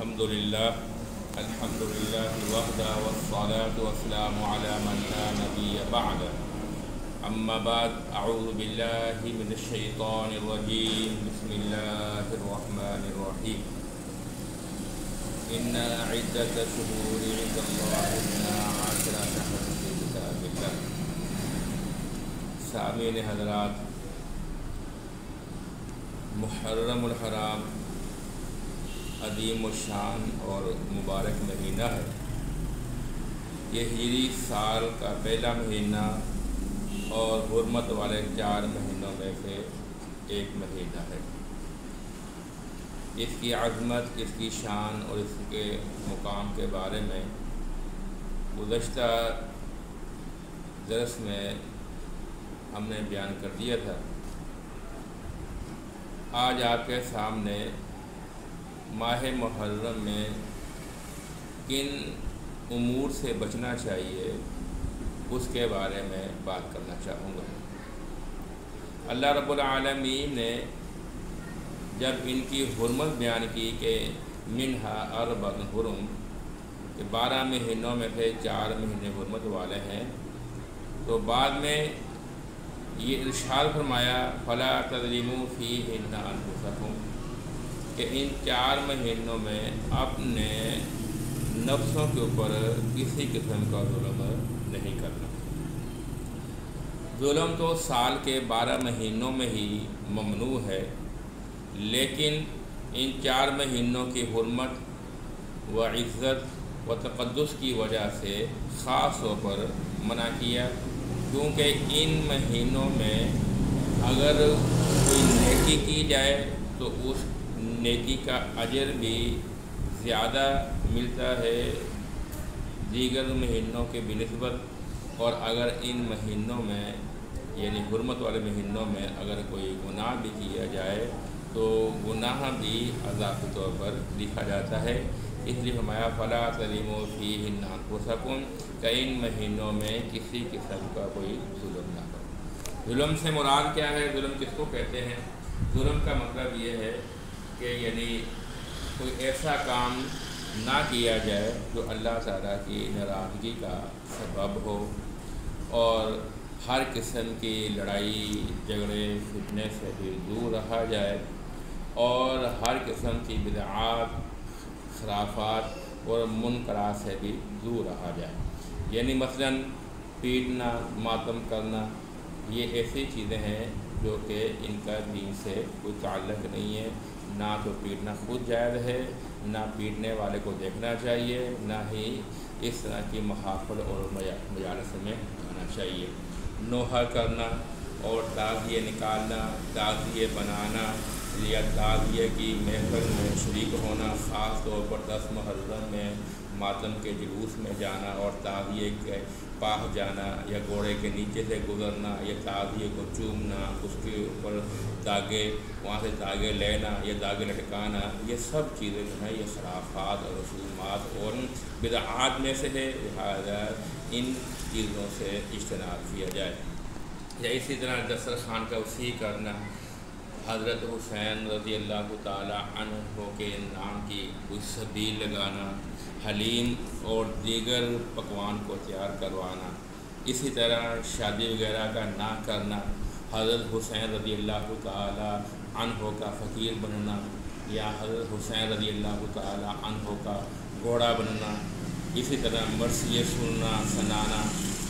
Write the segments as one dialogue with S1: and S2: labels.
S1: الحمدللہ وحدہ والصلاة والسلام علی من لا نبی بعد اما بعد اعوذ باللہ من الشیطان الرجیم بسم اللہ الرحمن الرحیم ان عدۃ الشہور عند اللہ 12 شہرا فی کتاب اللہ۔ سامعین حضرات، محرم الحرام عظیم الشان اور مبارک مہینہ ہے۔ یہ ہجری سال کا پہلا مہینہ اور حرمت والے 4 مہینوں میں سے ایک مہینہ ہے۔ اس کی عظمت، اس کی شان اور اس کے مقام کے بارے میں گزشتہ درس میں ہم نے بیان کر دیا تھا۔ آج آپ کے سامنے ماہ محرم میں کن امور سے بچنا چاہیے اس کے بارے میں بات کرنا چاہوں گا۔ اللہ رب العالمین نے جب ان کی حرمت بیان کی کہ منہا اربع حرم، کہ 12 مہینوں میں سے 4 مہینے حرمت والے ہیں، تو بعد میں یہ ارشاد فرمایا فلا تظلموا فیہن انفسکم، کہ ان 4 مہینوں میں اپنے نفسوں کے اوپر کسی قسم کا ظلم نہیں کرنا۔ ظلم تو سال کے 12 مہینوں میں ہی ممنوع ہے، لیکن ان 4 مہینوں کی حرمت و عزت و تقدس کی وجہ سے خاص طور پر منع کیا، کیونکہ ان مہینوں میں اگر کوئی نیکی کی جائے تو اس نیکی کا اجر بھی زیادہ ملتا ہے دیگر مہینوں کے بنسبت، اور اگر ان مہینوں میں یعنی حرمت والے مہینوں میں اگر کوئی گناہ بھی کیا جائے تو گناہ بھی عذاب کے طور پر لکھا جاتا ہے۔ اس لیے فرمایا فلا تظلموا فیہن انفسکم، کہ ان مہینوں میں کسی قسم کا کوئی ظلم نہ کرو۔ ظلم سے مراد کیا ہے؟ ظلم کس کو کہتے ہیں؟ ظلم کا مطلب یہ ہے کہ یعنی کوئی ایسا کام نہ کیا جائے جو اللہ تعالیٰ کی ناراضگی کا سبب ہو، اور ہر قسم کی لڑائی جھگڑے فتنے سے بھی دور رہا جائے، اور ہر قسم کی بدعات خرافات اور منکرات سے بھی دور رہا جائے۔ یعنی مثلاً پیٹنا، ماتم کرنا، یہ ایسی چیزیں ہیں جو کہ ان کا دین سے کوئی تعلق نہیں ہے۔ نہ تو پیٹنا خود جائز ہے، نہ پیٹنے والے کو دیکھنا چاہیے، نہ ہی اس طرح کی محافل اور مجالس میں آنا چاہیے۔ نوحہ کرنا اور تعزیے نکالنا، تعزیے بنانا یا تعزیے کی محفل میں شریک ہونا، خاص طور پر 10 محرم میں ماتم کے جلوس میں جانا اور تعزیے کے پاس جانا، یا گھوڑے کے نیچے سے گزرنا، یا تعزیے کو چومنا، اس کے اوپر داغے وہاں سے داغے لینا یا داغے لٹکانا، یہ سب چیزیں جو ہیں یہ خرافات اور رسومات اور بدعات میں سے ہے، لہذا ان چیزوں سے اجتناب کیا جائے۔ یا اسی طرح دسترخوان کا وسیع کرنا، حضرت حسین رضی اللہ تعالی عنہ کے نام کی کوئی سبیل لگانا، حلیم اور دیگر پکوان کو تیار کروانا، اسی طرح شادی وغیرہ کا نہ کرنا، حضرت حسین رضی اللہ تعالی عنہ کا فقیر بننا، یا حضرت حسین رضی اللہ تعالی عنہ کا گھوڑا بننا، اسی طرح مرثیے سننا سنانا،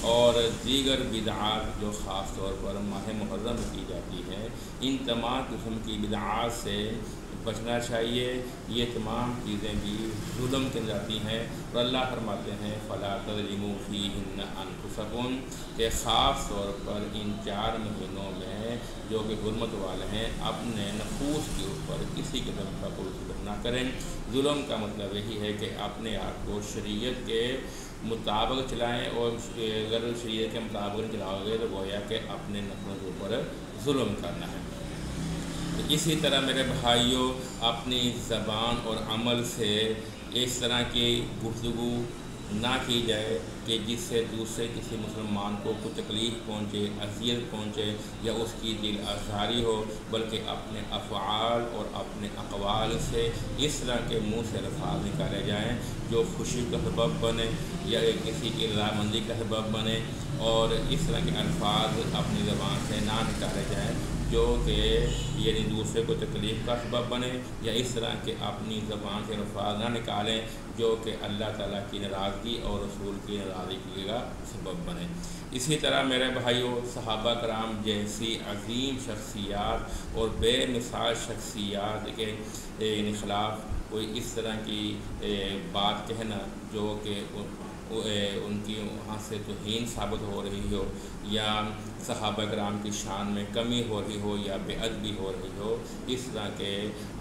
S1: اور دیگر بدعات جو خاص طور پر ماہ محرم میں کی جاتی ہیں، ان تمام قسم کی بدعات سے بچنا چاہیے۔ یہ تمام چیزیں بھی ظلم کے جاتی ہیں، اور اللہ فرماتے ہیں فلا تظلموا فیہن انفسکم، کہ خاص طور پر ان 4 مہینوں میں جو کہ حرمت والے ہیں اپنے نفوس کے اوپر کسی قسم کا کوئی ظلم نہ کریں۔ ظلم کا مطلب یہی ہے کہ اپنے آپ کو شریعت کے مطابق چلائیں، اور اگر شریعت کے مطابق نہیں چلاؤ گے تو گویا کہ اپنے نفسوں کے اوپر ظلم کرنا ہے۔ اسی طرح میرے بھائیوں، اپنی زبان اور عمل سے اس طرح کی گفتگو نہ کی جائے کہ جس سے دوسرے کسی مسلمان کو کچھ تکلیف پہنچے، اذیت پہنچے یا اس کی دل آزاری ہو، بلکہ اپنے افعال اور اپنے اقوال سے اس طرح کے منہ سے الفاظ نکالے جائیں جو خوشی کا سبب بنے یا کسی کی رضامندی کا سبب بنے، اور اس طرح کے الفاظ اپنی زبان سے نہ نکالے جائیں جو کہ یعنی دوسرے کو تکلیف کا سبب بنے، یا اس طرح کے اپنی زبان سے الفاظ نہ نکالیں جو کہ اللہ تعالیٰ کی ناراضگی اور رسول کی ناراضگی کا سبب بنے۔ اسی طرح میرے بھائیوں، صحابہ کرام جیسی عظیم شخصیات اور بے مثال شخصیات کے خلاف کوئی اس طرح کی بات کہنا جو کہ ان کی وہاں سے توہین ثابت ہو رہی ہو یا صحابہ کرام کی شان میں کمی ہو رہی ہو یا بے ادبی ہو رہی ہو، اس طرح کے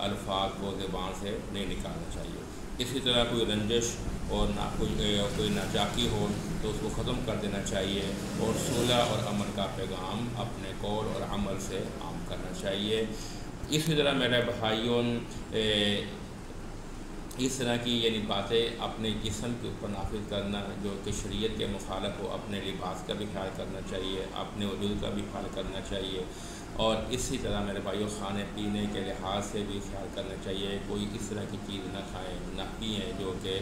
S1: الفاظ کو زبان سے نہیں نکالنا چاہیے۔ اسی طرح کوئی رنجش اور نہ کوئی ناچاکی ہو تو اس کو ختم کر دینا چاہیے، اور صلح اور امن کا پیغام اپنے قول اور عمل سے عام کرنا چاہیے۔ اسی طرح میرے بھائیوں، اس طرح کی یعنی باتیں اپنے جسم کے اوپر نافذ کرنا جو کہ شریعت کے مخالف ہو، اپنے لباس کا بھی خیال کرنا چاہیے، اپنے وجود کا بھی خیال کرنا چاہیے، اور اسی طرح میرے بھائیوں کھانے پینے کے لحاظ سے بھی خیال کرنا چاہیے۔ کوئی اس طرح کی چیز نہ کھائیں نہ پئیں جو کہ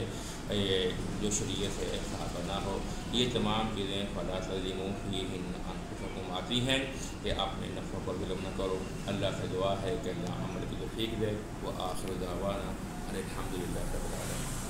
S1: جو شریعت سے خلاف نہ ہو۔ یہ تمام چیزیں فلا تظلموا فیہن انفسکم آتی ہیں کہ اپنے نفسوں پر ظلم نہ کرو۔ اللہ سے دعا ہے کہ اللہ عمل کی توفیق دے۔ وآخر دعوانا الحمدللہ رب العالمین۔